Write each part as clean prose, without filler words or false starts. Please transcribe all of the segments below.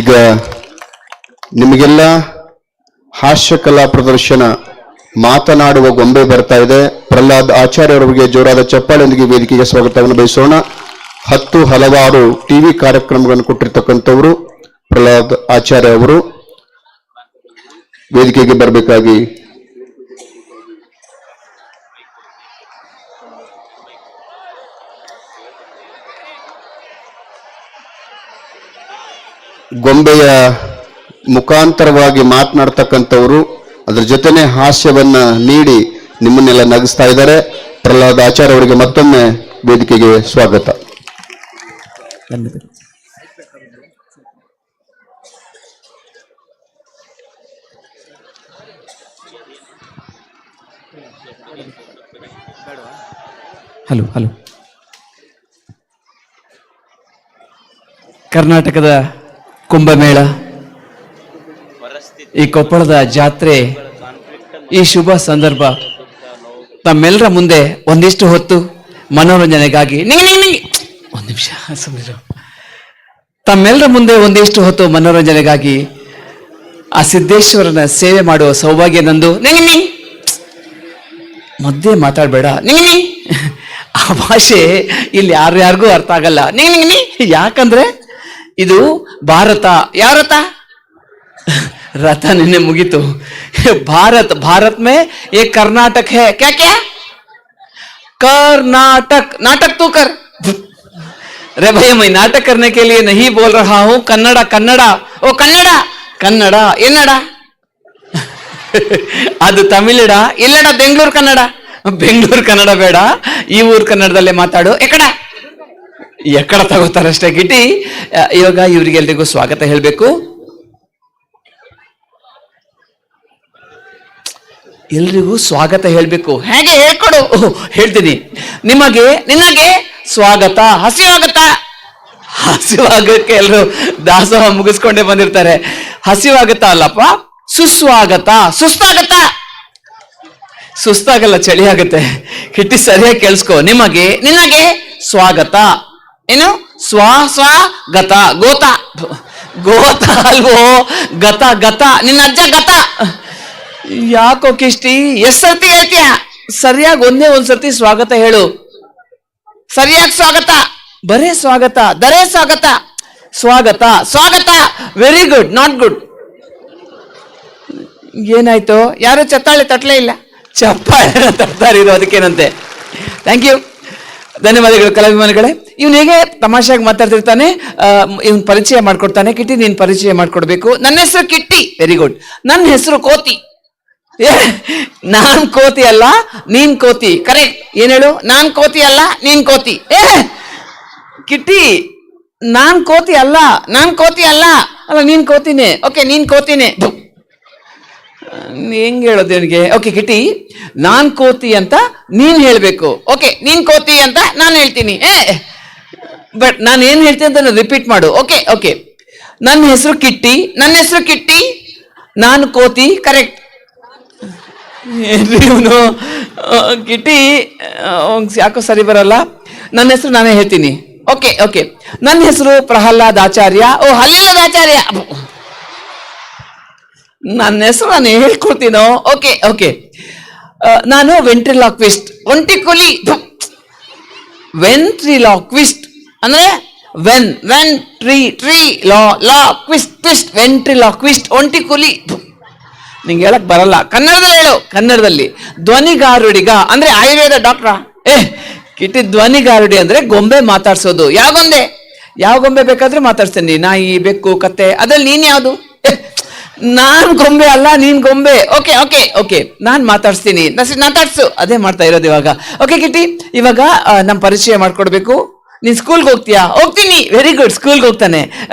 ಈಗ ನಿಮಗೆಲ್ಲ ಹಾಸ್ಯ ಕಲಾ ಪ್ರದರ್ಶನ ಮಾತನಾಡುವ ಗೊಂಬೆ ಬರ್ತಾ ಇದೆ. ಪ್ರಹ್ಲಾದ್ ಆಚಾರ್ಯ ಅವರಿಗೆ ಜೋರಾದ ಚಪ್ಪಾಳೆಯೊಂದಿಗೆ ವೇದಿಕೆಗೆ ಸ್ವಾಗತವನ್ನು ಬಯಸೋಣ. ಹಲವಾರು ಟಿವಿ ಕಾರ್ಯಕ್ರಮಗಳನ್ನು ಕೊಟ್ಟಿರ್ತಕ್ಕಂಥವರು ಪ್ರಹ್ಲಾದ್ ಆಚಾರ್ಯ ಅವರು ವೇದಿಕೆಗೆ ಬರಬೇಕಾಗಿ ಗೊಂಬೆಯ ಮುಖಾಂತರವಾಗಿ ಮಾತನಾಡ್ತಕ್ಕಂಥವರು ಅದರ ಜೊತೆನೆ ಹಾಸ್ಯವನ್ನ ನೀಡಿ ನಿಮ್ಮನ್ನೆಲ್ಲ ನಗಿಸ್ತಾ ಇದ್ದಾರೆ. ಪ್ರಹ್ಲಾದ್ ಆಚಾರ್ಯ ಅವರಿಗೆ ಮತ್ತೊಮ್ಮೆ ವೇದಿಕೆಗೆ ಸ್ವಾಗತ. Hello hello. ಕರ್ನಾಟಕದ ಕುಂಭಮೇಳ, ಈ ಕೊಪ್ಪಳದ ಜಾತ್ರೆ, ಈ ಶುಭ ಸಂದರ್ಭ ತಮ್ಮೆಲ್ಲರ ಮುಂದೆ ಒಂದಿಷ್ಟು ಹೊತ್ತು ಮನೋರಂಜನೆಗಾಗಿ ಒಂದು ನಿಮಿಷ ತಮ್ಮೆಲ್ಲರ ಮುಂದೆ ಒಂದಿಷ್ಟು ಹೊತ್ತು ಮನೋರಂಜನೆಗಾಗಿ ಆ ಸಿದ್ದೇಶ್ವರನ ಸೇವೆ ಮಾಡುವ ಸೌಭಾಗ್ಯ ನಂದು. ಮಧ್ಯೆ ಮಾತಾಡಬೇಡ. ಆ ಭಾಷೆ ಇಲ್ಲಿ ಯಾರ್ಯಾರಿಗೂ ಅರ್ಥ ಆಗಲ್ಲ. ಯಾಕಂದ್ರೆ ಇದು ಭಾರತ. ಯಾವ ರಥ? ರಥ ನಿನ್ನೆ ಮುಗೀತು. भारत, भारत में एक कर्नाटक है. क्या क्या? कर्नाटक. नाटक तू कर. अरे भैया मैं नाटक करने के लिए नहीं बोल रहा हूं. कन्नड़ा कन्नड़ा. ओ कन्नड़ा कन्नड़ा ಏನಡ? ಅದು ತಮಿಳಡ ಇಲ್ಲಡ ಬೆಂಗಳೂರು ಕನ್ನಡ. ಬೆಂಗಳೂರು ಕನ್ನಡ ಬೇಡ, ಈ ಊರು ಕನ್ನಡದಲ್ಲೇ ಮಾತಾಡು. ಎಕ್ಕಡ ತಗೋತಾರಷ್ಟೇ ಗಿಟಿ. ಇವಾಗ ಇವರಿಗೆಲ್ರಿಗೂ ಸ್ವಾಗತ ಹೇಳ್ಬೇಕು. ಎಲ್ರಿಗೂ ಸ್ವಾಗತ ಹೇಳ್ಬೇಕು. ಹೇಗೆ ಹೇಳ್ಕೊಡು? ಹೇಳ್ತೀನಿ. ನಿನಗೆ ಸ್ವಾಗತ. ಹಸಿವಾಗತ್ತ? ಹಸಿವಾಗಕ್ಕೆ ಎಲ್ಲರೂ ದಾಸೋಹ ಮುಗಿಸ್ಕೊಂಡೇ ಬಂದಿರ್ತಾರೆ. ಹಸಿವಾಗತ್ತ ಅಲ್ಲಪ್ಪ, ಸುಸ್ವಾಗತ. ಸುಸ್ತಾಗಲ್ಲ, ಚಳಿ ಆಗುತ್ತೆ. ಹಿಟ್ಟಿ ಸರಿಯಾಗಿ ಕೇಳಿಸ್ಕೊ. ನಿನಗೆ ಸ್ವಾಗತ. ಏನು? ಸ್ವಾಗತ. ಗೋತ ಅಲ್ವೋ, ಗತ ಗತ. ನಿನ್ನ ಅಜ್ಜ ಗತ. ಯಾಕೋ ಕಿಷ್ಟಿ ಎಷ್ಟ್ ಸರ್ತಿ ಹೇಳ್ತೀಯ? ಸರಿಯಾಗಿ ಒಂದ್ಸರ್ತಿ ಸ್ವಾಗತ ಹೇಳು. ಸರಿಯಾಗಿ ಸ್ವಾಗತ. ಬರೇ ಸ್ವಾಗತ, ದರೇ ಸ್ವಾಗತ. ಸ್ವಾಗತ. Very good, not good. ಏನಾಯ್ತು? ಯಾರು ತಟ್ಟಲೇ ಇಲ್ಲ. ಚಪ್ಪಾಳೆ ತಟ್ತಾರೆ. ಇದು ಅದಕ್ಕೇನಂತೆ. ಥ್ಯಾಂಕ್ ಯು, ಧನ್ಯವಾದಗಳು ಕಲಾಭಿಮಾನಿಗಳೇ. ಇವನು ಹೇಗೆ ತಮಾಷೆಯಾಗಿ ಮಾತಾಡ್ತಿರ್ತಾನೆ. ಇವನ್ ಪರಿಚಯ ಮಾಡ್ಕೊಡ್ತಾನೆ. ಕಿಟ್ಟಿ, ನೀನ್ ಪರಿಚಯ ಮಾಡ್ಕೊಡ್ಬೇಕು. ನನ್ನ ಹೆಸರು ಕಿಟ್ಟಿ. Very good. ನನ್ನ ಹೆಸರು ಕೋತಿ. ನಾನ್ ಕೋತಿ ಅಲ್ಲ, ನೀನ್ ಕೋತಿ. ಕರೆಕ್ಟ್. ಏನ್ ಹೇಳು? ನಾನ್ ಕೋತಿ ಅಲ್ಲ, ನೀನ್ ಕೋತಿ. ಕಿಟ್ಟಿ, ನಾನ್ ಕೋತಿ ಅಲ್ಲ ಅಲ್ಲ, ನೀನ್ ಕೋತಿನೇ. ಓಕೆ, ನೀನ್ ಕೋತಿನೇ. ಹೆಂಗ್ ಹೇಳೋದು ಇವನಿಗೆ? ಓಕೆ ಕಿಟ್ಟಿ, ನಾನ್ ಕೋತಿ ಅಂತ ನೀನ್ ಹೇಳ್ಬೇಕು. ಓಕೆ, ನೀನ್ ಕೋತಿ ಅಂತ ನಾನು ಹೇಳ್ತೀನಿ. ಬಟ್ ನಾನು ಏನ್ ಹೇಳ್ತೀನಿ ಅಂತ ರಿಪೀಟ್ ಮಾಡು. ಓಕೆ. ನನ್ನ ಹೆಸರು ಕಿಟ್ಟಿ, ನಾನು ಕೋತಿ. ಕರೆಕ್ಟ್. ಇವನು ಕಿಟ್ಟಿ ಯಾಕೋ ಸರಿ ಬರಲ್ಲ. ನನ್ನ ಹೆಸರು ನಾನೇ ಹೇಳ್ತೀನಿ. ಓಕೆ. ನನ್ನ ಹೆಸರು ಪ್ರಹ್ಲಾದ್ ಆಚಾರ್ಯ. ಓ, ಹಲ್ಲೆಲ್ಲದ ಆಚಾರ್ಯ. ನನ್ನ ಹೆಸರು ನಾನು ಹೇಳ್ಕೊಡ್ತೀನೋ. ಓಕೆ. ನಾನು ವೆಂಟ್ರಿಲಾಕ್ವಿಸ್ಟ್. ವೆಂಟ್ರಿಲಾಕ್ವಿಸ್ಟ್ ಅಂದ್ರೆ ವೆಂಟ್ರಿಲಾಕ್ವಿಸ್ಟ್. ಒಂಟಿಕುಲಿ. ನಿಂಗೆ ಹೇಳಕ್ ಬರಲ್ಲ, ಕನ್ನಡದಲ್ಲಿ ಹೇಳು. ಕನ್ನಡದಲ್ಲಿ ಧ್ವನಿಗಾರುಡಿಗ ಅಂದ್ರೆ ಆಯುರ್ವೇದ ಡಾಕ್ಟ್ರಾ? ಕಿಟ್ಟಿ, ಧ್ವನಿಗಾರುಡಿ ಅಂದ್ರೆ ಗೊಂಬೆ ಮಾತಾಡ್ಸೋದು. ಯಾವ ಗೊಂಬೆ ಬೇಕಾದ್ರೂ ಮಾತಾಡ್ತೀನಿ. ನಾಯಿ, ಬೆಕ್ಕು, ಕತ್ತೆ. ಅದ್ರಲ್ಲಿ ನೀನ್ ಯಾವ್ದು? ನಾನ್ ಗೊಂಬೆ ಅಲ್ಲ, ನೀನ್ ಗೊಂಬೆ. ಓಕೆ. ನಾನ್ ಮಾತಾಡ್ಸ್ತೀನಿ. ಮಾತಾಡ್ಸು. ಅದೇ ಮಾಡ್ತಾ ಇರೋದು ಇವಾಗ. ಓಕೆ ಕಿಟ್ಟಿ, ಇವಾಗ ನಮ್ ಪರಿಚಯ ಮಾಡ್ಕೊಡ್ಬೇಕು. ನೀನ್ ಸ್ಕೂಲ್ಗೆ ಹೋಗ್ತೀಯಾ? ಹೋಗ್ತೀನಿ. Very good. ಸ್ಕೂಲ್ಗೆ ಹೋಗ್ತಾನೆ.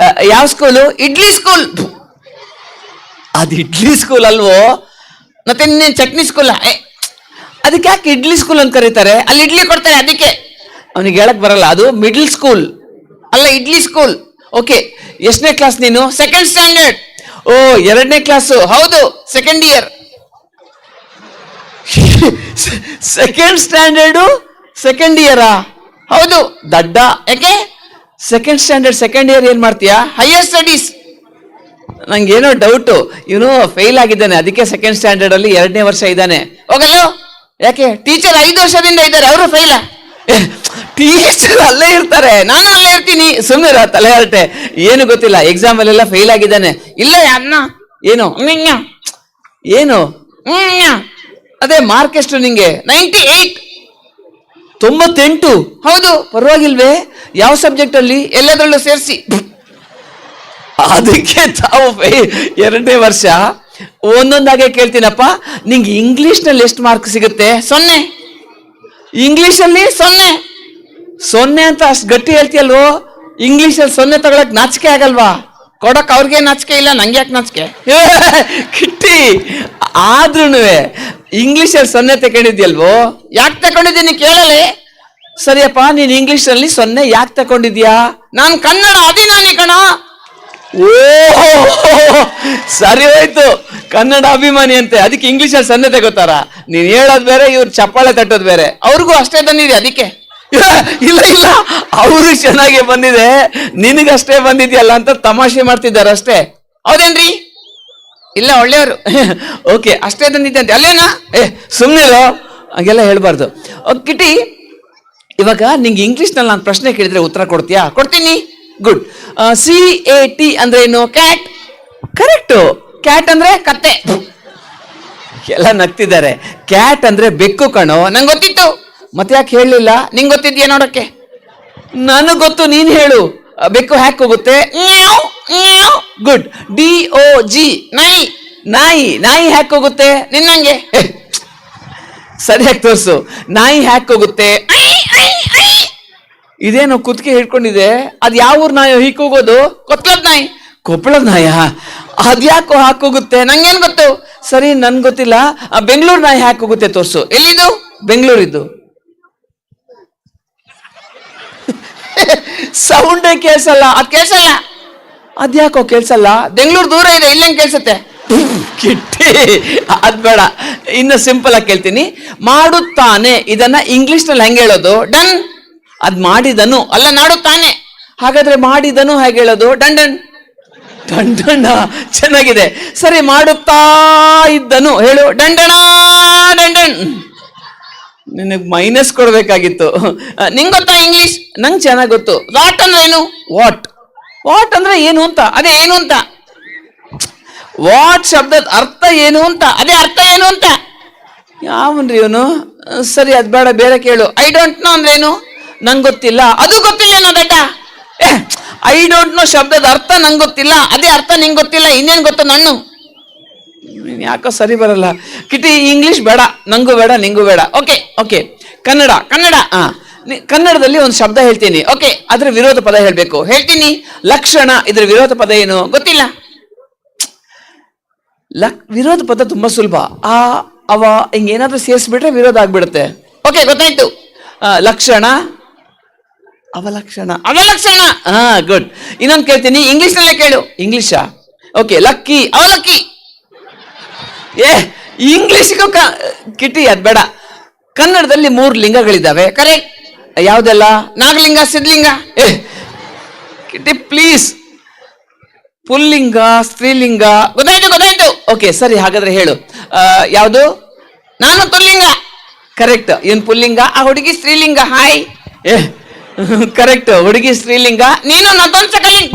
ಯಾವ ಸ್ಕೂಲು? ಇಡ್ಲಿ ಸ್ಕೂಲ್. ಅದು ಇಡ್ಲಿ ಸ್ಕೂಲ್ ಅಲ್ವೋ? ಮತ್ತೆ ಇನ್ನೇನ್ ಚಟ್ನಿ ಸ್ಕೂಲ್? ಅದಕ್ಕೆ ಯಾಕೆ ಇಡ್ಲಿ ಸ್ಕೂಲ್ ಅಂತ ಕರೀತಾರೆ? ಅಲ್ಲಿ ಇಡ್ಲಿ ಕೊಡ್ತಾರೆ, ಅದಕ್ಕೆ. ಅವನಿಗೆ ಹೇಳಕ್ ಬರಲ್ಲ. ಅದು ಮಿಡ್ಲ್ ಸ್ಕೂಲ್ ಅಲ್ಲ, ಇಡ್ಲಿ ಸ್ಕೂಲ್. ಓಕೆ, ಎಷ್ಟನೇ ಕ್ಲಾಸ್ ನೀನು? Second standard. ಓ, 2ನೇ ಕ್ಲಾಸು. ಹೌದು, second year. Second standard second ಇಯರಾ? ಹೌದು, ದಡ್ಡ. ಯಾಕೆ? ಸೆಕೆಂಡ್ ಸ್ಟ್ಯಾಂಡರ್ಡ್ ಸೆಕೆಂಡ್ ಇಯರ್ ಏನ್ ಮಾಡ್ತೀಯಾ? Higher studies. ನಂಗೇನೋ ಡೌಟು, ಇವನು ಫೇಲ್ ಆಗಿದ್ದಾನೆ, ಅದಕ್ಕೆ ಸೆಕೆಂಡ್ ಸ್ಟ್ಯಾಂಡರ್ಡ್ ಅಲ್ಲಿ 2ನೇ ವರ್ಷ ಇದ್ದಾನೆ. ಹೋಗಲ್ಲೋ, ಯಾಕೆ ಟೀಚರ್ 5 ವರ್ಷದಿಂದ ಇದ್ದಾರೆ, ಅವರು ಫೇಲ? ಟೀಚರ್ ಅಲ್ಲೇ ಇರ್ತಾರೆ, ನಾನು ಅಲ್ಲೇ ಇರ್ತೀನಿ, ಸುಮ್ಮನೆ ತಲೆ ಹರಟೆ, ಏನು ಗೊತ್ತಿಲ್ಲ. ಎಕ್ಸಾಮ್ ಅಲ್ಲೆಲ್ಲ ಫೇಲ್ ಆಗಿದ್ದಾನೆ. ಇಲ್ಲ ಅನ್ನ ಏನು ಏನು ಅದೇ ಮಾರ್ಕ್ ಎಷ್ಟು ನಿಂಗೆ? 98. 98. ಹೌದು, ಪರವಾಗಿಲ್ವೇ? ಯಾವ ಸಬ್ಜೆಕ್ಟ್ ಅಲ್ಲಿ? ಎಲ್ಲದರಲ್ಲೂ ಸೇರಿಸಿ. ಅದಕ್ಕೆ ತಾವು 2ನೇ ವರ್ಷ ಒಂದೊಂದಾಗೆ ಕೇಳ್ತೀನಪ್ಪ, ನಿಂಗೆ ಇಂಗ್ಲಿಷ್ನಲ್ಲಿ ಎಷ್ಟು ಮಾರ್ಕ್ ಸಿಗುತ್ತೆ? 0. ಇಂಗ್ಲಿಷಲ್ಲಿ 0 ಅಂತ ಅಷ್ಟು ಗಟ್ಟಿ ಹೇಳ್ತೀಯಲ್ವೋ? ಇಂಗ್ಲಿಷಲ್ಲಿ 0 ತಗೊಳಕ್ ನಾಚಿಕೆ ಆಗಲ್ವಾ? ಕೊಡಕ್ ಅವ್ರಿಗೆ ನಾಚಿಕೆ ಇಲ್ಲ, ನಂಗೆ ಯಾಕೆ ನಾಚಿಕೆ? ಕಿಟ್ಟಿ, ಆದ್ರೂ ಇಂಗ್ಲಿಷಲ್ಲಿ 0 ತಗೊಂಡಿದ್ಯಲ್ವೋ? ಯಾಕೆ ತಗೊಂಡಿದ್ದೀನಿ ಕೇಳಲೆ? ಸರಿಯಪ್ಪ, ನೀನ್ ಇಂಗ್ಲಿಷಲ್ಲಿ 0 ಯಾಕೆ ತಗೊಂಡಿದ್ಯಾ? ನಾನು ಕನ್ನಡ ಅಭಿಮಾನಿ ಕಣ. ಓ, ಸರಿ ಹೋಯ್ತು, ಕನ್ನಡ ಅಭಿಮಾನಿ ಅಂತೆ, ಅದಕ್ಕೆ ಇಂಗ್ಲಿಷಲ್ಲಿ 0 ತಗೋತಾರ? ನೀನ್ ಹೇಳೋದ್ ಬೇರೆ, ಇವ್ರು ಚಪ್ಪಾಳೆ ತಟ್ಟೋದ್ ಬೇರೆ. ಅವ್ರಿಗೂ ಅಷ್ಟೇ ಬಂದಿದೆ, ಅದಕ್ಕೆ. ಇಲ್ಲ ಇಲ್ಲ, ಅವರು ಚೆನ್ನಾಗಿ ಬಂದಿದೆ, ನಿನಗಷ್ಟೇ ಬಂದಿದ್ಯಲ್ಲ ಅಂತ ತಮಾಷೆ ಮಾಡ್ತಿದ್ದಾರೆ ಅಷ್ಟೇ. ಹೌದೇನ್ರಿ? ಇಲ್ಲ, ಒಳ್ಳೆಯವರು. ಓಕೆ, ಅಷ್ಟೇ ಬಂದಿದ್ದೆ ಅಂತ ಅಲ್ಲೇನಾ? ಸುಮ್ಮನಿರೋ, ಹಾಗೆಲ್ಲ ಹೇಳ್ಬಾರ್ದು. ಕಿಟಿ, ಇವಾಗ ನಿಂಗೆ ಇಂಗ್ಲಿಷ್ನಲ್ಲಿ ನಾನು ಪ್ರಶ್ನೆ ಕೇಳಿದ್ರೆ ಉತ್ತರ ಕೊಡ್ತೀಯಾ? ಕೊಡ್ತೀನಿ. ಗುಡ್. CAT ಅಂದ್ರೆ ಏನು? ಕ್ಯಾಟ್. ಕರೆಕ್ಟು. ಕ್ಯಾಟ್ ಅಂದ್ರೆ ಕತ್ತೆ. ಎಲ್ಲ ನಗ್ತಿದ್ದಾರೆ. ಕ್ಯಾಟ್ ಅಂದ್ರೆ ಬೆಕ್ಕು ಕಣೋ. ನಂಗೆ ಗೊತ್ತಿತ್ತು, ಮತ್ತೆ ಯಾಕೆ ಹೇಳಲಿಲ್ಲ? ನಿಂಗೆ ಗೊತ್ತಿದ್ಯಾ ನೋಡಕ್ಕೆ? ನನಗೆ ಗೊತ್ತು, ನೀನು ಹೇಳು. ಬೆಕ್ಕು ಹ್ಯಾಕ್ ಹೋಗುತ್ತೆ? ಗುಡ್. DOG, ನಾಯಿ. ನಾಯಿ ನಾಯಿ ಹ್ಯಾಕ್ ಹೋಗುತ್ತೆ? ನಿನ್ನಂಗೆ ಸರಿಯಾಗಿ ತೋರಿಸು. ನಾಯಿ ಹ್ಯಾಕ್ ಹೋಗುತ್ತೆ? ಇದೇನು ಕುತ್ತಿಗೆ ಹಿಡ್ಕೊಂಡಿದೆ? ಅದು ಯಾವ ಊರ್ ನಾಯಿ ಹೀಕ್ ಹೋಗೋದು? ಕೊಪ್ಪಳದ ನಾಯಿ. ಕೊಪ್ಪಳದ ನಾಯ? ಅದ್ಯಾಕೋ ಹಾಕೋಗುತ್ತೆ? ನಂಗೇನ್ ಗೊತ್ತು? ಸರಿ, ನನ್ ಗೊತ್ತಿಲ್ಲ. ಬೆಂಗಳೂರು ನಾಯಿ ಹ್ಯಾಕ್ ಹೋಗುತ್ತೆ ತೋರ್ಸು. ಎಲ್ಲಿದು? ಬೆಂಗಳೂರಿದ್ದು. ಸೌಂಡೇ ಕೇಳ್ಸಲ್ಲ. ಅದ್ ಕೇಳ್ಸಲ್ಲ. ಅದ್ಯಾಕೋ ಕೇಳ್ಸಲ್ಲ? ಬೆಂಗಳೂರು ದೂರ ಇದೆ, ಇಲ್ಲಂಗೆ ಕೇಳ್ಸತ್ತೆ. ಕಿಟ್ಟಿ, ಅದ್ ಬೇಡ, ಇನ್ನು ಸಿಂಪಲ್ ಆಗಿ ಕೇಳ್ತೀನಿ. ಮಾಡುತ್ತಾನೆ, ಇದನ್ನ ಇಂಗ್ಲಿಷ್ ನಲ್ಲಿ ಹೆಂಗೆ ಹೇಳೋದು? ಡನ್. ಅದ್ ಮಾಡಿದನು ಅಲ್ಲ, ನಾಡುತ್ತಾನೆ. ಹಾಗಾದ್ರೆ ಮಾಡಿದನು ಹೇಗೆ ಹೇಳೋದು? ಡಂಡನ್. ಡಂಡಣ್ಣ, ಚೆನ್ನಾಗಿದೆ. ಸರಿ, ಮಾಡುತ್ತಾ ಇದ್ದನು ಹೇಳು. ಡಂಡಣ ಡಂಡನ್. ನಿನಗೆ ಮೈನಸ್ ಕೊಡ್ಬೇಕಾಗಿತ್ತು. ನಿಂಗೆ ಗೊತ್ತಾ ಇಂಗ್ಲಿಷ್? ನಂಗೆ ಚೆನ್ನಾಗಿ ಗೊತ್ತು. ವಾಟ್ ಅಂದ್ರೆ ಏನು? ವಾಟ್. ವಾಟ್ ಅಂದ್ರೆ ಏನು ಅಂತ, ಅದೇ ಏನು ಅಂತ. ವಾಟ್ ಶಬ್ದದ ಅರ್ಥ ಏನು ಅಂತ, ಅದೇ ಅರ್ಥ ಏನು ಅಂತ. ಯಾವನ್ರಿ ಇವನು? ಸರಿ, ಅದ್ ಬೇಡ, ಬೇರೆ ಕೇಳು. ಐ ಡೋಂಟ್ ನೋ ಅಂದ್ರೆ ಏನು? ನಂಗೆ ಗೊತ್ತಿಲ್ಲ. ಅದು ಗೊತ್ತಿಲ್ಲ ಏನೋ ದಡ್ಡ. ಐ ಡೋಂಟ್ ನೋ ಶಬ್ದದ ಅರ್ಥ ನಂಗೆ ಗೊತ್ತಿಲ್ಲ, ಅದೇ ಅರ್ಥ ನಿಂಗೆ ಗೊತ್ತಿಲ್ಲ, ಇನ್ನೇನು ಗೊತ್ತು ನಣ್ಣು? ಯಾಕೋ ಸರಿ ಬರಲ್ಲ. ಕಿಟಿ, ಇಂಗ್ಲಿಷ್ ಬೇಡ, ನಂಗೂ ಬೇಡ, ನಿಂಗೂ ಬೇಡ. Okay okay, Kannada. ಕನ್ನಡ, ಕನ್ನಡದಲ್ಲಿ ಒಂದು ಶಬ್ದ ಹೇಳ್ತೀನಿ. ಓಕೆ, ಅದ್ರ ವಿರೋಧ ಪದ ಹೇಳ್ಬೇಕು. ಹೇಳ್ತೀನಿ. ಲಕ್ಷಣ, ಇದ್ರ ವಿರೋಧ ಪದ ಏನು? ಗೊತ್ತಿಲ್ಲ. ವಿರೋಧ ಪದ ತುಂಬಾ ಸುಲಭ. ಅವ ಹಿಂಗೇನಾದ್ರೂ ಸೇರಿಸ್ಬಿಟ್ರೆ ವಿರೋಧ ಆಗ್ಬಿಡುತ್ತೆ. ಓಕೆ, ಗೊತ್ತಾಯ್ತು. ಲಕ್ಷಣ, ಅವಲಕ್ಷಣ. ಅವಲಕ್ಷಣ, ಗುಡ್. ಇನ್ನೊಂದು ಕೇಳ್ತೀನಿ, ಇಂಗ್ಲಿಷ್ ನಲ್ಲೇ ಕೇಳು. ಇಂಗ್ಲಿಷಾ? ಓಕೆ, ಲಕ್ಕಿ, ಅವಲಕ್ಕಿ. ಇಂಗ್ಲಿಷ್ಗೂ ಕಿಟಿ, ಅದ್ ಬೇಡ. ಕನ್ನಡದಲ್ಲಿ 3 ಲಿಂಗಗಳಿದ್ದಾವೆ, ಕರೆಕ್ಟ್? ಯಾವ್ದೆಲ್ಲ? ನಾಗಲಿಂಗ, ಸಿದ್ಲಿಂಗ. ಕಿಟಿ ಪ್ಲೀಸ್. ಪುಲ್ಲಿಂಗ, ಸ್ತ್ರೀಲಿಂಗ. ಗೊತ್ತಾಯ್ತು ಗೊತ್ತಾಯ್ತು. ಓಕೆ, ಸರಿ, ಹಾಗಾದ್ರೆ ಹೇಳು. ಯಾವುದು? ನಾನು ಪುಲ್ಲಿಂಗ. ಕರೆಕ್ಟ್. ಇವನ್ ಪುಲ್ಲಿಂಗ, ಆ ಹುಡುಗಿ ಸ್ತ್ರೀಲಿಂಗ. ಹಾಯ್. ಕರೆಕ್ಟ್, ಹುಡುಗಿ ಸ್ತ್ರೀಲಿಂಗ, ನೀನು ನಪುಂಸಕಲಿಂಗ.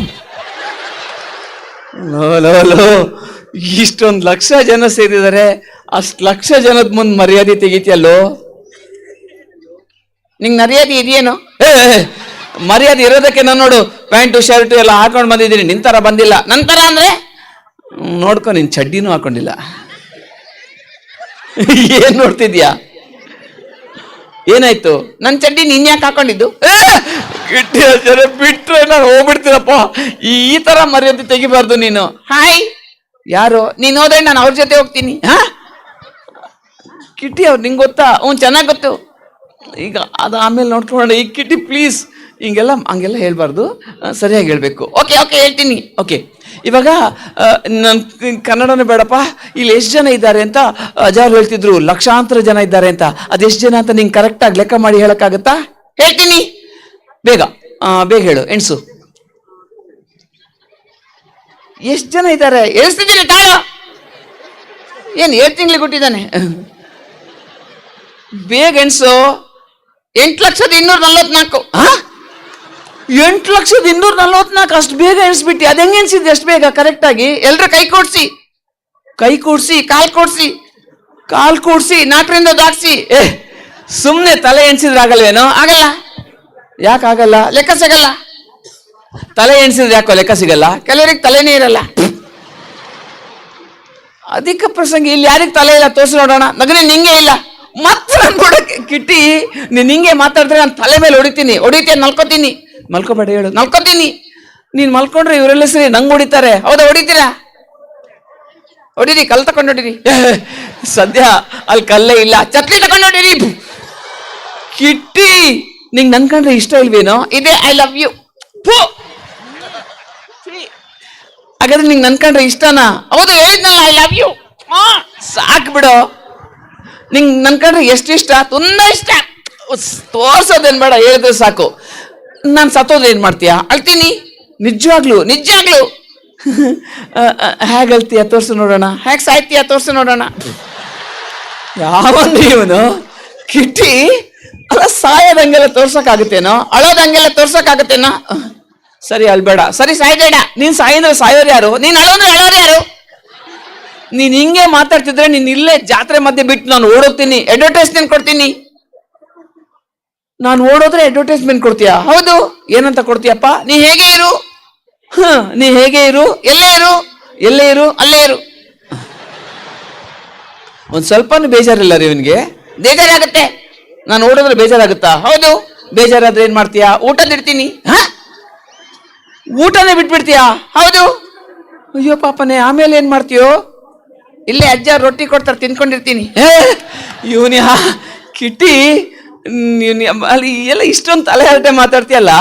ಲೋ, ಇಷ್ಟೊಂದು ಲಕ್ಷ ಜನ ಸೇರಿದ್ದಾರೆ, ಅಷ್ಟು ಲಕ್ಷ ಜನದ ಮುಂದೆ ಮರ್ಯಾದೆ ತೆಗಿತಿಯಲ್ಲೋ? ನಿಂಗೆ ಮರ್ಯಾದೆ ಇದೆಯೇನು? ಮರ್ಯಾದೆ ಇರೋದಕ್ಕೆ ನಾನು ನೋಡು, ಪ್ಯಾಂಟು ಶರ್ಟು ಎಲ್ಲ ಹಾಕೊಂಡು ಬಂದಿದ್ದೀನಿ, ನಿಂತರ ಬಂದಿಲ್ಲ. ನಂತರ ಅಂದ್ರೆ ನೋಡ್ಕೊ, ನಿನ್ ಚಡ್ಡಿನೂ ಹಾಕೊಂಡಿಲ್ಲ. ಏನ್ ನೋಡ್ತಿದ್ಯಾ? ಏನಾಯ್ತು? ನನ್ನ ಚಡ್ಡಿ ನೀನ್ ಯಾಕೆ ಹಾಕೊಂಡಿದ್ದು? ಬಿಟ್ರೆ ನಾನು ಹೋಗ್ಬಿಡ್ತೀನಪ್ಪ. ಈ ತರ ಮರ್ಯಾದೆ ತೆಗಿಬಾರ್ದು ನೀನು. ಹಾಯ್, ಯಾರು? ನೀನ್ ಹೋದ್ರೆ ನಾನು ಅವ್ರ ಜೊತೆ ಹೋಗ್ತೀನಿ. ಕಿಟ್ಟಿ ಅವ್ರು ನಿಂಗೆ ಗೊತ್ತಾ? ಚೆನ್ನಾಗಿ ಗೊತ್ತು. ಈಗ ಅದು ಆಮೇಲೆ ನೋಡ್ಕೊಂಡು. ಈ ಕಿಟ್ಟಿ ಪ್ಲೀಸ್, ಹಂಗೆಲ್ಲ ಹೇಳ್ಬಾರ್ದು, ಸರಿಯಾಗಿ ಹೇಳ್ಬೇಕು. ಓಕೆ ಓಕೆ, ಹೇಳ್ತೀನಿ. ಓಕೆ, ಇವಾಗ ನನ್ ಕನ್ನಡನೇ ಬೇಡಪ್ಪ. ಇಲ್ಲಿ ಎಷ್ಟು ಜನ ಇದ್ದಾರೆ ಅಂತ ಅಜಾರ್ ಹೇಳ್ತಿದ್ರು, ಲಕ್ಷಾಂತರ ಜನ ಇದ್ದಾರೆ ಅಂತ. ಅದೆಷ್ಟು ಜನ ಅಂತ ನಿಂಗೆ ಕರೆಕ್ಟಾಗಿ ಲೆಕ್ಕ ಮಾಡಿ ಹೇಳಕ್ಕಾಗತ್ತಾ? ಹೇಳ್ತೀನಿ, ಬೇಗ ಬೇಗ ಹೇಳು. ಎಣ್ಸು. ಎಷ್ಟು ಜನ ಇದ್ದಾರೆ ಎಳಿಸ್ತಿದ್ದೀನಿ ತಾಳು. ಏನು 7 ತಿಂಗಳಿಗೆ ಹುಟ್ಟಿದ್ದಾನೆ. ಬೇಗ ಎಣ್ಸು. 8,244. 8,244 ಅಷ್ಟು ಬೇಗ ಎಣಿಸ್ಬಿಟ್ಟು ಅದು ಹೆಂಗೆ ಎಣಿಸಿದ್ದೆ ಅಷ್ಟು ಬೇಗ ಕರೆಕ್ಟಾಗಿ? ಎಲ್ರ ಕೈ ಕೂಡ್ಸಿ, ಕಾಲ್ ಕೂಡ್ಸಿ 4ರಿಂದ ದಾಟ್ಸಿ. ಸುಮ್ಮನೆ ತಲೆ ಎಣಿಸಿದ್ರೆ ಆಗಲ್ವೇನೋ? ಆಗಲ್ಲ. ಯಾಕೆ ಆಗಲ್ಲ? ಲೆಕ್ಕ ಸಿಗಲ್ಲ. ತಲೆ ಎಣಿಸಿದ್ರೆ ಯಾಕೋ ಲೆಕ್ಕ ಸಿಗಲ್ಲ? ಕೆಲವರಿಗೆ ತಲೆನೇ ಇರಲ್ಲ. ಅಧಿಕ ಪ್ರಸಂಗ. ಇಲ್ಲಿ ಯಾರಿಗೆ ತಲೆ ಇಲ್ಲ ತೋರಿಸಿ ನೋಡೋಣ. ನಗನೇ ನಿಂಗೆ ಇಲ್ಲ ಮತ್ತೆ ನೋಡಕ್ಕೆ ಕಿಟ್ಟಿ. ನೀನ್ ಹಿಂಗೆ ಮಾತಾಡಿದ್ರೆ ನಾನು ತಲೆ ಮೇಲೆ ಹೊಡಿತೀನಿ, ಮಲ್ಕೋತೀನಿ. ಮಲ್ಕೋಬೇಡ ಹೇಳು. ಮಲ್ಕೋತೀನಿ. ನೀನ್ ಮಲ್ಕೊಂಡ್ರೆ ಇವರೆಲ್ಲ ಸರಿ ನಂಗೆ ಹೊಡಿತಾರೆ. ಹೌದಾ? ಹೊಡಿತೀರಾ? ಹೊಡಿರಿ, ಕಲ್ ತಗೊಂಡು ಹೊಡಿರಿ. ಸದ್ಯ ಅಲ್ಲಿ ಕಲ್ಲೇ ಇಲ್ಲ, ಚಪ್ಲಿ ತಗೊಂಡು ಹೊಡಿರಿ. ಕಿಟ್ಟಿ, ನಿಂಗೆ ನನ್ ಕಂಡ್ರೆ ಇಷ್ಟ ಇಲ್ವೇನೋ? ಇದೆ ಐ ಲವ್ ಯು. ಹಾಗಾದ್ರೆ ನಿಂಗೆ ನನ್ ಕಂಡ್ರೆ ಇಷ್ಟನಾ? ಹೌದು, ಹೇಳಿದ್ನಲ್ಲ ಐ ಲವ್ ಯು. ಸಾಕು ಬಿಡು. ನಿಂಗೆ ನನ್ ಕಂಡ್ರೆ ಎಷ್ಟು ಇಷ್ಟ? ತುಂಬಾ ಇಷ್ಟ. ತೋರ್ಸೋದೇನ್ ಬೇಡ, ಹೇಳಿದ್ರೆ ಸಾಕು. ನಾನು ಸತ್ತೋದ್ರೆ ಏನ್ ಮಾಡ್ತೀಯಾ? ಅಳ್ತೀನಿ. ನಿಜವಾಗ್ಲು ಹೇಗೆ ಅಳ್ತೀಯ ತೋರ್ಸು ನೋಡೋಣ. ಹೇಗೆ ಸಾಯ್ತೀಯ ತೋರ್ಸು ನೋಡೋಣ. ಯಾವನ್ರಿ ಇವನು? ಕಿಟ್ಟಿ ಅಲ್ಲ, ಸಾಯೋದಂಗೆಲ್ಲ ತೋರ್ಸಕ್ಕಾಗುತ್ತೇನೋ? ಅಳೋದಂಗೆಲ್ಲ ತೋರ್ಸಕ್ಕಾಗುತ್ತೇನೋ? ಸರಿ, ಅಳ್ಬೇಡ. ಸರಿ, ಸಾಯ್ಬೇಡ. ನೀನ್ ಸಾಯಿದ್ರೆ ಸಾಯೋರು ಯಾರು? ನೀನ್ ಅಳೋದ್ರೆ ಅಳೋರು ಯಾರು? ನೀನ್ ಹಿಂಗೆ ಮಾತಾಡ್ತಿದ್ರೆ ನೀನ್ ಇಲ್ಲೇ ಜಾತ್ರೆ ಮಧ್ಯೆ ಬಿಟ್ಟು ನಾನು ಓಡೋಗ್ತೀನಿ, ಅಡ್ವರ್ಟೈಸ್ಮೆಂಟ್ ಕೊಡ್ತೀನಿ. ನಾನು ಓಡೋದ್ರೆ ಅಡ್ವರ್ಟೈಸ್ಮೆಂಟ್ ಕೊಡ್ತೀಯಾ? ಹೌದು. ಏನಂತ ಕೊಡ್ತೀಯಪ್ಪ? ನೀ ಹೇಗೆ ಇರು, ನೀ ಹೇಗೆ ಇರು, ಎಲ್ಲೇ ಇರು ಅಲ್ಲೇ ಇರು. ಒಂದ್ ಸ್ವಲ್ಪನೂ ಬೇಜಾರಿಲ್ಲ ರೀ ಇವನ್ಗೆ. ಬೇಜಾರಾಗುತ್ತೆ. ನಾನು ಓಡೋದ್ರೆ ಬೇಜಾರಾಗುತ್ತಾ? ಹೌದು. ಬೇಜಾರಾದ್ರೆ ಏನ್ ಮಾಡ್ತೀಯಾ? ಊಟದಿಡ್ತೀನಿ. ಊಟನೇ ಬಿಟ್ಬಿಡ್ತೀಯಾ? ಹೌದು. ಅಯ್ಯೋ ಪಾಪನೇ, ಆಮೇಲೆ ಏನ್ ಮಾಡ್ತೀಯೋ? ಇಲ್ಲೇ ಅಜ್ಜ ರೊಟ್ಟಿ ಕೊಡ್ತಾರೆ, ತಿನ್ಕೊಂಡಿರ್ತೀನಿ. ಇವನಿ ಕಿಟ್ಟಿ, ಅಲ್ಲಿ ಎಲ್ಲ ಇಷ್ಟೊಂದು ತಲೆ ಹರಟೆ ಮಾತಾಡ್ತೀಯಲ್ಲ.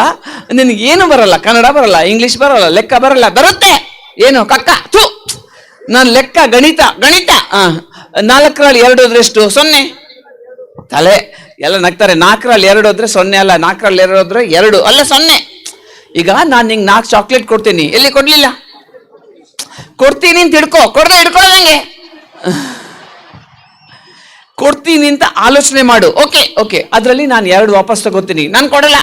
ನಿನಗೇನು ಬರಲ್ಲ, ಕನ್ನಡ ಬರಲ್ಲ, ಇಂಗ್ಲಿಷ್ ಬರಲ್ಲ, ಲೆಕ್ಕ ಬರಲ್ಲ. ಬರುತ್ತೆ ಏನು ಕಕ್ಕ? ಥೂ, ನಾನು ಲೆಕ್ಕ, ಗಣಿತ 4ರಲ್ಲಿ 2 ಹೋದ್ರೆ ಎಷ್ಟು? 0. ತಲೆ ಎಲ್ಲ ನಗ್ತಾರೆ. 4ರಲ್ಲಿ 2 ಹೋದ್ರೆ 0 ಅಲ್ಲ, 4ರಲ್ಲಿ 2 ಹೋದ್ರೆ 2 ಅಲ್ಲ 0. ಈಗ ನಾನು ನಿಂಗೆ 4 ಚಾಕ್ಲೇಟ್ ಕೊಡ್ತೀನಿ, ಎಲ್ಲಿ ಕೊಡ್ಲಿಲ್ಲ? ಕೊಡ್ತೀನಿ ಅಂತ ಹಿಡ್ಕೋ, ಕೊಡದೆ ಹಿಡ್ಕೊಳ್ಳೋದಂಗೆ. ಕೊಡ್ತೀನಿ ಅಂತ ಆಲೋಚನೆ ಮಾಡು. ಓಕೆ, ಅದರಲ್ಲಿ ನಾನು 2 ವಾಪಸ್ ತಗೋತೀನಿ. ನಾನು ಕೊಡಲ್ಲ.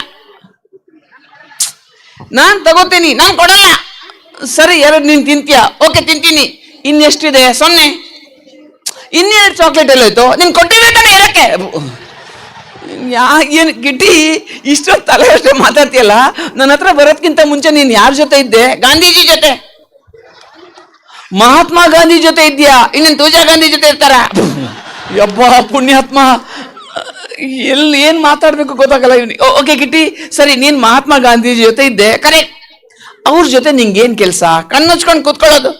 ನಾನು ತಗೋತೀನಿ, ನಾನು ಕೊಡಲ್ಲ. ಸರಿ, 2 ನೀನ್ ತಿಂತೀಯ? ಓಕೆ, ತಿಂತೀನಿ. ಇನ್ನೆಷ್ಟಿದೆ? 0. ಇನ್ನೆರಡು ಚಾಕ್ಲೇಟ್ ಎಲ್ಲೋಯ್ತು? ನೀನ್ ಕೊಟ್ಟಿರ್ಬೇಕಾನೆ ಇರಕ್ಕೆ. ಏನು ಗಿಟ್ಟಿ, ಇಷ್ಟೊಂದು ತಲೆ ಅಷ್ಟೇ ಮಾತಾಡ್ತೀಯಲ್ಲ. ನನ್ನ ಹತ್ರ ಬರೋದ್ಕಿಂತ ಮುಂಚೆ ನೀನ್ ಯಾರ ಜೊತೆ ಇದ್ದೆ? ಗಾಂಧೀಜಿ ಜೊತೆ, ಮಹಾತ್ಮ ಗಾಂಧಿ ಜೊತೆ ಇದ್ಯಾ? ಇನ್ನೇನು ತೂಜಾ ಗಾಂಧಿ ಜೊತೆ ಇರ್ತಾರ? ಯಬ್ಬ ಪುಣ್ಯಾತ್ಮ, ಎಲ್ಲಿ ಏನ್ ಮಾತಾಡ್ಬೇಕು ಗೊತ್ತಾಗಲ್ಲ ಇವನಿಗೆ. ಓಕೆ ಕಿಟ್ಟಿ, ಸರಿ, ನೀನ್ ಮಹಾತ್ಮ ಗಾಂಧೀಜಿ ಜೊತೆ ಇದ್ದೆ, ಕರೆಕ್ಟ್. ಅವ್ರ ಜೊತೆ ನಿಂಗೇನ್ ಕೆಲ್ಸ? ಕಣ್ಣು ಮುಚ್ಕೊಂಡು ಕೂತ್ಕೊಳ್ಳೋದು.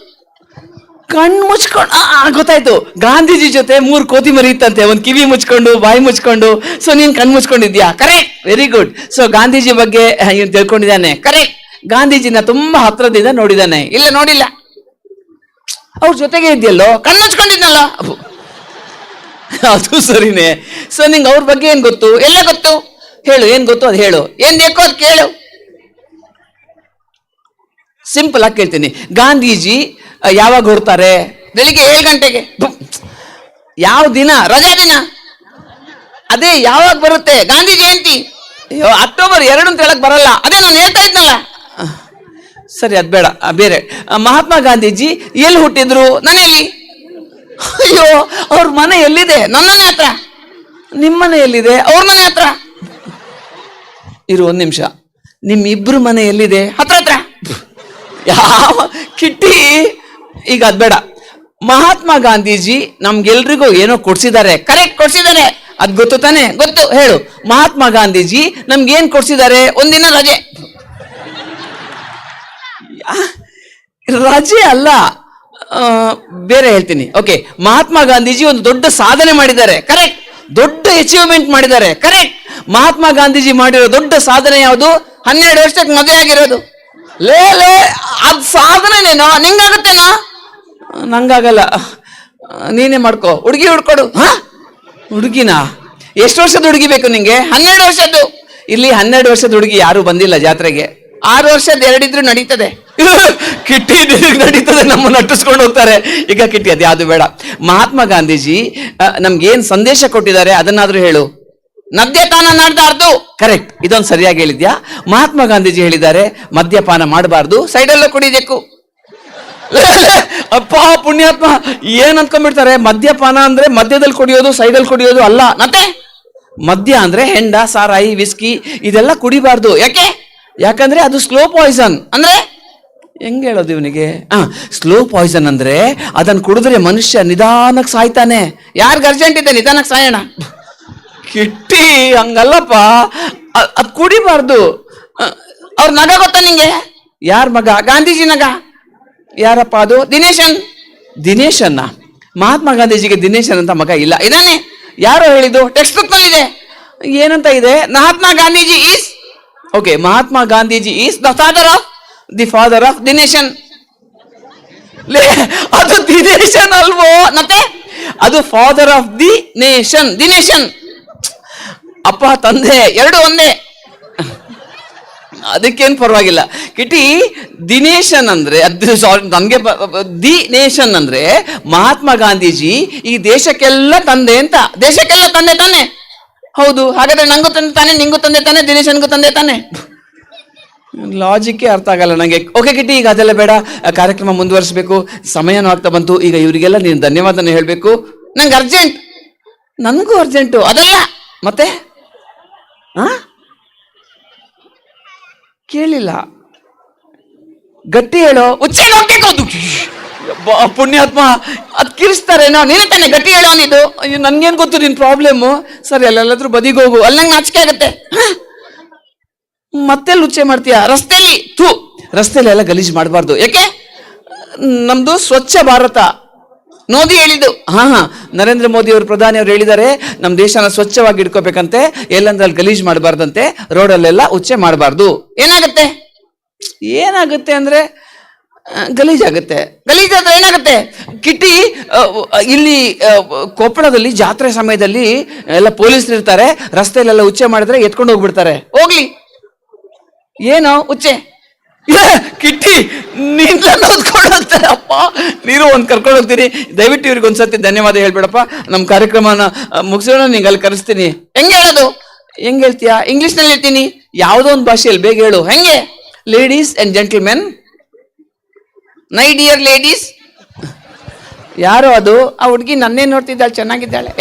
ಕಣ್ಣು ಮುಚ್ಕೊಂಡು ಗೊತ್ತಾಯ್ತು. ಗಾಂಧೀಜಿ ಜೊತೆ 3 ಕೋತಿ ಮರಿ ಇತ್ತಂತೆ, ಒಂದ್ ಕಿವಿ ಮುಚ್ಕೊಂಡು, ಬಾಯಿ ಮುಚ್ಕೊಂಡು. ಸೊ ನೀನ್ ಕಣ್ಣು ಮುಚ್ಕೊಂಡಿದ್ಯಾ? Correct, very good. So Gandhiji ಬಗ್ಗೆ ಇವನು ತಿಳ್ಕೊಂಡಿದ್ದಾನೆ. ಕರೆಕ್ಟ್. ಗಾಂಧೀಜಿನ ತುಂಬಾ ಹತ್ರದಿಂದ ನೋಡಿದ್ದಾನೆ. ಇಲ್ಲ, ನೋಡಿಲ್ಲ. ಅವ್ರ ಜೊತೆಗೆ ಇದೆಯಲ್ಲೋ, ಕಣ್ಣು ಮುಚ್ಕೊಂಡಿದ್ನಲ್ಲ. ಅದು ಸರಿನೇ. ಸೊ ನಿಂಗೆ ಅವ್ರ ಬಗ್ಗೆ ಏನ್ ಗೊತ್ತು? ಎಲ್ಲ ಗೊತ್ತು. ಹೇಳು, ಏನ್ ಗೊತ್ತು ಅದು ಹೇಳು. ಏನ್ ಬೇಕೋ ಅದು ಕೇಳು. ಸಿಂಪಲ್ ಆಗಿ ಕೇಳ್ತೀನಿ. ಗಾಂಧೀಜಿ ಯಾವಾಗ ಹೊರಡ್ತಾರೆ? ಬೆಳಿಗ್ಗೆ 7 ಗಂಟೆಗೆ. ಯಾವ ದಿನ? ರಜಾ ದಿನ. ಅದೇ ಯಾವಾಗ ಬರುತ್ತೆ? ಗಾಂಧಿ ಜಯಂತಿ. ಅಕ್ಟೋಬರ್ 2 ಅಂತ ಹೇಳಕ್ ಬರಲ್ಲ. ಅದೇ ನಾನು ಹೇಳ್ತಾ ಇದ್ನಲ್ಲ. ಸರಿ, ಅದ್ ಬೇಡ, ಬೇರೆ. ಮಹಾತ್ಮ ಗಾಂಧೀಜಿ ಎಲ್ಲಿ ಹುಟ್ಟಿದ್ರು? ಮನೆಯಲ್ಲಿ. ಅಯ್ಯೋ, ಅವ್ರ ಮನೆ ಎಲ್ಲಿದೆ? ನನ್ನ ಮನೆ ಹತ್ರ. ನಿಮ್ಮ ಮನೆ ಎಲ್ಲಿದೆ? ಅವ್ರ ಮನೆ ಹತ್ರ. ಇರು 1 ನಿಮಿಷ. ನಿಮ್ಮಿಬ್ರು ಮನೆ ಎಲ್ಲಿದೆ? ಹತ್ರ. ಯಾವ ಕಿಟ್ಟಿ, ಈಗ ಅದ್ ಬೇಡ. ಮಹಾತ್ಮ ಗಾಂಧೀಜಿ ನಮ್ಗೆಲ್ರಿಗೂ ಏನೋ ಕೊಡ್ಸಿದ್ದಾರೆ. ಕರೆಕ್ಟ್, ಕೊಡ್ಸಿದ್ದಾರೆ. ಅದ್ ಗೊತ್ತು ತಾನೆ? ಗೊತ್ತು. ಹೇಳು, ಮಹಾತ್ಮ ಗಾಂಧೀಜಿ ನಮ್ಗೇನ್ ಕೊಡ್ಸಿದ್ದಾರೆ? ಒಂದಿನ ರಜೆ. ರಜೆ ಅಲ್ಲ, ಬೇರೆ ಹೇಳ್ತೀನಿ. ಓಕೆ, ಮಹಾತ್ಮ ಗಾಂಧೀಜಿ ಒಂದು ದೊಡ್ಡ ಸಾಧನೆ ಮಾಡಿದ್ದಾರೆ. ಕರೆಕ್ಟ್. ದೊಡ್ಡ ಅಚೀವ್ಮೆಂಟ್ ಮಾಡಿದ್ದಾರೆ. ಕರೆಕ್ಟ್. ಮಹಾತ್ಮ ಗಾಂಧೀಜಿ ಮಾಡಿರೋ ದೊಡ್ಡ ಸಾಧನೆ ಯಾವುದು? 12 ವರ್ಷಕ್ಕೆ ಮದುವೆ ಆಗಿರೋದು. ಲೇ ಅದ್ ಸಾಧನೆನೇನೋ? ನಿಂಗಾಗುತ್ತೇನೋ? ನಂಗಾಗಲ್ಲ, ನೀನೇ ಮಾಡ್ಕೋ. ಹುಡುಗಿ ಹುಡ್ಕೊಡು. ಹುಡುಗಿನ? ಎಷ್ಟು ವರ್ಷದ ಹುಡುಗಿ ಬೇಕು ನಿಂಗೆ? 12 ವರ್ಷದ್ದು. ಇಲ್ಲಿ 12 ವರ್ಷದ ಹುಡುಗಿ ಯಾರು ಬಂದಿಲ್ಲ ಜಾತ್ರೆಗೆ. 6 ವರ್ಷದ 2 ಇದ್ರೂ ನಡೀತದೆ. ಕಿಟ್ಟಿ ನಡೀತದೆ, ನಮ್ಮನ್ನು ನಟ್ಟಿಸ್ಕೊಂಡು ಹೋಗ್ತಾರೆ. ಈಗ ಕಿಟ್ಟಿ ಅದು ಯಾವುದು ಬೇಡ. ಮಹಾತ್ಮ ಗಾಂಧೀಜಿ ನಮ್ಗೇನ್ ಸಂದೇಶ ಕೊಟ್ಟಿದ್ದಾರೆ ಅದನ್ನಾದ್ರೂ ಹೇಳು. ಮದ್ಯಪಾನ ಮಾಡಬಾರ್ದು, ಕರೆಕ್ಟ್, ಇದೊಂದು ಸರಿಯಾಗಿ ಹೇಳಿದ್ಯಾ. ಮಹಾತ್ಮ ಗಾಂಧೀಜಿ ಹೇಳಿದ್ದಾರೆ ಮದ್ಯಪಾನ ಮಾಡಬಾರ್ದು, ಸೈಡಲ್ಲೂ ಕುಡಿಬೇಕು. ಅಪ್ಪ ಪುಣ್ಯಾತ್ಮ ಏನ್ ಅನ್ಕೊಂಡ್ಬಿಡ್ತಾರೆ, ಮದ್ಯಪಾನ ಅಂದ್ರೆ ಮದ್ಯದಲ್ಲಿ ಕುಡಿಯೋದು ಸೈಡಲ್ಲಿ ಕುಡಿಯೋದು ಅಲ್ಲ. ಮತ್ತೆ ಮದ್ಯ ಅಂದ್ರೆ ಹೆಂಡ, ಸಾರಾಯಿ, ವಿಸ್ಕಿ ಇದೆಲ್ಲ ಕುಡಿಬಾರ್ದು. ಯಾಕಂದ್ರೆ ಅದು ಸ್ಲೋ ಪಾಯ್ಸನ್. ಅಂದ್ರೆ ಹೆಂಗ್ ಹೇಳೋದು ಇವನಿಗೆ? ಸ್ಲೋ ಪಾಯ್ಸನ್ ಅಂದ್ರೆ ಅದನ್ನ ಕುಡಿದ್ರೆ ಮನುಷ್ಯ ನಿಧಾನಕ್ಕೆ ಸಾಯ್ತಾನೆ. ಯಾರ್ಗ ಅರ್ಜೆಂಟ್ ಇದೆ ನಿಧಾನಕ್ಕೆ ಸಾಯೋಣ. ಕಿಟ್ಟಿ ಹಂಗಲ್ಲಪ್ಪ, ಅದ್ ಕುಡಿಬಾರ್ದು. ಅವ್ರ ನಗ ಗೊತ್ತಾ ನಿಂಗೆ? ಯಾರ ಮಗ? ಗಾಂಧೀಜಿ ನಗ. ಯಾರಪ್ಪ ಅದು? ದಿನೇಶನ್ನ. ಮಹಾತ್ಮ ಗಾಂಧೀಜಿಗೆ ದಿನೇಶನ್ ಅಂತ ಮಗ ಇಲ್ಲ. ಇದಾನೆ. ಯಾರೋ ಹೇಳಿದ್ದು? ಟೆಕ್ಸ್ಟ್ ಬುಕ್ ನಲ್ಲಿ ಇದೆ. ಏನಂತ ಇದೆ? Mahatma Gandhiji is Mahatma Gandhiji is the father of ದಿನೇಶನ್. ಅದು ದಿನೇಶನ್ ಅಲ್ವೋ? ಮತ್ತೆ ಅದು ಫಾದರ್ ಆಫ್ ದಿ ನೇಷನ್. ದಿನೇಶನ್ ಅಪ್ಪ ತಂದೆ ಎರಡು ಒಂದೇ, ಅದಕ್ಕೇನು ಪರವಾಗಿಲ್ಲ. ಕಿಟಿ ದಿನೇಶನ್ ಅಂದ್ರೆ ನನ್ಗೆ ದಿ ನೇಷನ್ ಅಂದ್ರೆ ಮಹಾತ್ಮ ಗಾಂಧೀಜಿ ಈ ದೇಶಕ್ಕೆಲ್ಲ ತಂದೆ ಅಂತ. ದೇಶಕ್ಕೆಲ್ಲ ತಂದೆ ತಾನೆ? ಹೌದು. ಹಾಗಾದ್ರೆ ನಂಗೂ ತಂದೆ ತಾನೆ, ನಿಂಗೂ ತಂದೆ ತಾನೆ, ದಿನೇಶನ್ಗೂ ತಂದೆ ತಾನೆ. ಲಾಜಿಕ್ಕೇ ಅರ್ಥ ಆಗಲ್ಲ ನಂಗೆ. ಓಕೆ ಕಿಟಿ, ಈಗ ಅದೆಲ್ಲ ಬೇಡ, ಕಾರ್ಯಕ್ರಮ ಮುಂದುವರಿಸಬೇಕು, ಸಮಯನೂ ಆಗ್ತಾ ಬಂತು. ಈಗ ಇವರಿಗೆಲ್ಲ ನೀನು ಧನ್ಯವಾದನ ಹೇಳಬೇಕು. ನಂಗೆ ಅರ್ಜೆಂಟ್. ನನಗೂ ಅರ್ಜೆಂಟು ಅದಲ್ಲ. ಮತ್ತೆ ಕೇಳಿಲ್ಲ, ಗಟ್ಟಿ ಹೇಳೋ. ಉಚ್ಚೆ ಹೋಗ್ಬೇಕು. ಪುಣ್ಯಾತ್ಮ ಅದ್ ಕಿರಿಸ್ತಾರೆ. ನೀನೇ ತಾನೆ ಗಟ್ಟಿ ಹೇಳೋ ನೀದು. ಅಯ್ಯೋ ನನ್ಗೇನ್ ಗೊತ್ತು ನಿನ್ ಪ್ರಾಬ್ಲಮ್ಮು. ಸರಿ ಅಲ್ಲೆಲ್ಲಾದ್ರೂ ಬದಿಗೆ ಹೋಗು, ಅಲ್ಲಿ ನಂಗೆ ನಾಚಿಕೆ ಆಗತ್ತೆ. ಮತ್ತೆ ಉಚ್ಚೆ ಮಾಡ್ತೀಯ ರಸ್ತೆಯಲ್ಲಿ? ರಸ್ತೆಯಲ್ಲಿ ಎಲ್ಲ ಗಲೀಜು ಮಾಡಬಾರ್ದು. ಯಾಕೆ? ನಮ್ದು ಸ್ವಚ್ಛ ಭಾರತ. ಮೋದಿ ಹೇಳಿದ್ದು. ನರೇಂದ್ರ ಮೋದಿ ಅವರು, ಪ್ರಧಾನಿ ಅವರು ಹೇಳಿದ್ದಾರೆ ನಮ್ಮ ದೇಶನ ಸ್ವಚ್ಛವಾಗಿ ಇಟ್ಕೋಬೇಕಂತೆ, ಎಲ್ಲಂದ್ರಲ್ಲಿ ಗಲೀಜ್ ಮಾಡಬಾರ್ದಂತೆ, ರೋಡಲ್ಲೆಲ್ಲ ಉಚ್ಚೆ ಮಾಡಬಾರ್ದು. ಏನಾಗುತ್ತೆ ಅಂದ್ರೆ ಗಲೀಜಾಗುತ್ತೆ. ಗಲೀಜಾದ್ರೆ ಏನಾಗುತ್ತೆ ಕಿಟ್ಟಿ? ಇಲ್ಲಿ ಕೊಪ್ಪಳದಲ್ಲಿ ಜಾತ್ರೆ ಸಮಯದಲ್ಲಿ ಎಲ್ಲ ಪೊಲೀಸರು ಇರ್ತಾರೆ, ರಸ್ತೆಯಲ್ಲೆಲ್ಲ ಉಚ್ಚೆ ಮಾಡಿದ್ರೆ ಎತ್ಕೊಂಡು ಹೋಗ್ಬಿಡ್ತಾರೆ. ಹೋಗ್ಲಿ, ಏನೋ ಉಚ್ಚೆ ಕಿಟ್ಟಿ ನಿನ್ನ ಓದ್ಕೊಂಡೋಗ್ತಾರೆ. ಅಪ್ಪ ನೀರು ಒಂದು ಕರ್ಕೊಂಡು ಹೋಗ್ತೀನಿ. ದಯವಿಟ್ಟು ಇವ್ರಿಗೆ ಒಂದ್ಸತಿ ಧನ್ಯವಾದ ಹೇಳ್ಬೇಡಪ್ಪ. ನಮ್ಮ ಕಾರ್ಯಕ್ರಮನ ಮುಗಿಸೋಣ, ನಿಂಗೆ ಅಲ್ಲಿ ಕರೆಸ್ತೀನಿ. ಹೆಂಗೆ ಹೇಳೋದು? ಹೆಂಗೆ ಹೇಳ್ತೀಯಾ? ಇಂಗ್ಲಿಷ್ನಲ್ಲಿ ಹೇಳ್ತೀನಿ. ಯಾವುದೋ ಒಂದು ಭಾಷೆಯಲ್ಲಿ ಬೇಗ ಹೇಳು. ಹೆಂಗೆ? Ladies and gentlemen, my dear ladies. ಯಾರೋ ಅದು? ಆ ಹುಡುಗಿ ನನ್ನೇ ನೋಡ್ತಿದ್ದಾಳೆ, ಚೆನ್ನಾಗಿದ್ದಾಳೆ.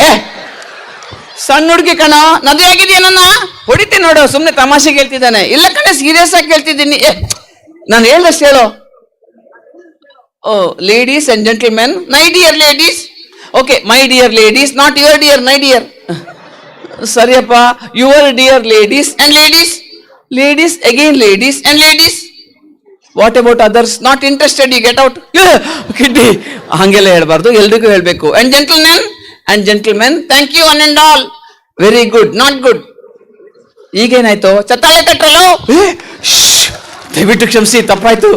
ಸಣ್ಣ ಹುಡುಗಿ ಕಣ, ನದಿ ಆಗಿದೆಯಾ? ನನ್ನ ಹೊಡಿತೀನಿ ನೋಡು. ಸುಮ್ಮನೆ ತಮಾಷೆಗೆ ಹೇಳ್ತಿದ್ದಾನೆ. ಇಲ್ಲ ಕಣೆ, ಸೀರಿಯಸ್ ಆಗಿ ಹೇಳ್ತಿದ್ದೀನಿ. ನಾನು ಹೇಳ್ದಷ್ಟು ಹೇಳೋ. Ladies and gentlemen, my dear ladies. Okay, my dear ladies, not your dear, my dear. ಸರಿಯಪ್ಪ. Your dear ladies and ladies, ladies again ladies and ladies. What about others? Not interested, you get out. ಕಿಡ್ಡಿ ಹಂಗೆಲ್ಲ ಹೇಳ್ಬಾರ್ದು, ಎಲ್ರಿಗೂ ಹೇಳ್ಬೇಕು. And gentlemen, thank you one and all. Very good, not good. ಈಗೇನಾಯ್ತು? ಚತ್ತಾಳೆ ತಟ್ರಲ್ಲೋ. ದಯವಿಟ್ಟು ಕ್ಷಮಿಸಿ, ತಪ್ಪಾಯ್ತು.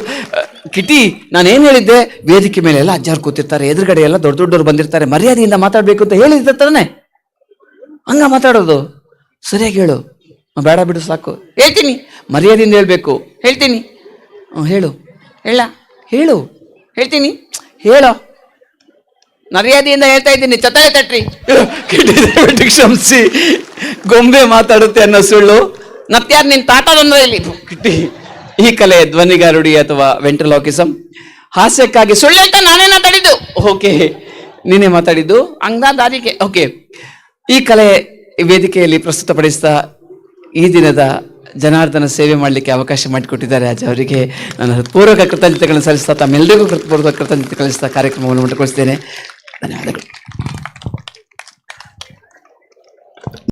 ಕಿಟಿ ನಾನೇನ್ ಹೇಳಿದ್ದೆ? ವೇದಿಕೆ ಮೇಲೆ ಎಲ್ಲ ಅಜ್ಜಾರು ಕೂತಿರ್ತಾರೆ, ಎದುರುಗಡೆ ಎಲ್ಲ ದೊಡ್ಡ ದೊಡ್ಡವರು ಬಂದಿರ್ತಾರೆ, ಮರ್ಯಾದೆಯಿಂದ ಮಾತಾಡ್ಬೇಕು ಅಂತ ಹೇಳಿದ್ದ ತಾನೆ. ಹಂಗ ಮಾತಾಡೋದು? ಸರಿಯಾಗಿ ಹೇಳು. ಬೇಡ ಬಿಡು, ಸಾಕು. ಹೇಳ್ತೀನಿ, ಮರ್ಯಾದೆಯಿಂದ ಹೇಳ್ಬೇಕು. ಹೇಳ್ತೀನಿ. ಹೇಳು. ಹೇಳ್ತೀನಿ. ಹೇಳೋ. ಮರ್ಯಾದೆಯಿಂದ ಹೇಳ್ತಾ ಇದ್ದೀನಿ. ಚತ್ತಾಳೆ ತಟ್ರಿ. ದಯವಿಟ್ಟು ಕ್ಷಮಿಸಿ. ಗೊಂಬೆ ಮಾತಾಡುತ್ತೆ ಅನ್ನೋ ಸುಳ್ಳು. ಮತ್ಯಾರು ನಿನ್ ತಾತ ಬಂದ್ರೆ ಇಲ್ಲಿ? ಕಿಟ್ಟಿ, ಈ ಕಲೆ ಧ್ವನಿಗಾರುಡಿ ಅಥವಾ ವೆಂಟ್ರಲಾಕಿಸಂ. ಹಾಸ್ಯಕ್ಕಾಗಿ ಸುಳ್ಳು ಹೇಳ್ತಾ ನಾನೇ ಮಾತಾಡಿದ್ದು. ಓಕೆ, ನೀನೇ ಮಾತಾಡಿದ್ದು. ದಾರಿಗೆ. ಓಕೆ, ಈ ಕಲೆ ವೇದಿಕೆಯಲ್ಲಿ ಪ್ರಸ್ತುತಪಡಿಸ್ತಾ ಈ ದಿನದ ಜನಾರ್ದನ ಸೇವೆ ಮಾಡಲಿಕ್ಕೆ ಅವಕಾಶ ಮಾಡಿಕೊಟ್ಟಿದ್ದಾರೆ ಅಜ್ಜ ಅವರಿಗೆ ನಾನು ಪೂರ್ವಕ ಕೃತಜ್ಞತೆಗಳನ್ನು ಸಲ್ಲಿಸ್ತಾ, ತಮ್ಮೆಲ್ಲರಿಗೂ ಪೂರ್ವಕ ಕೃತಜ್ಞತೆ ಕಳಿಸ್ತಾ ಕಾರ್ಯಕ್ರಮವನ್ನು ಮುಂದುವರಿಸ್ತೇನೆ. ಧನ್ಯವಾದಗಳು.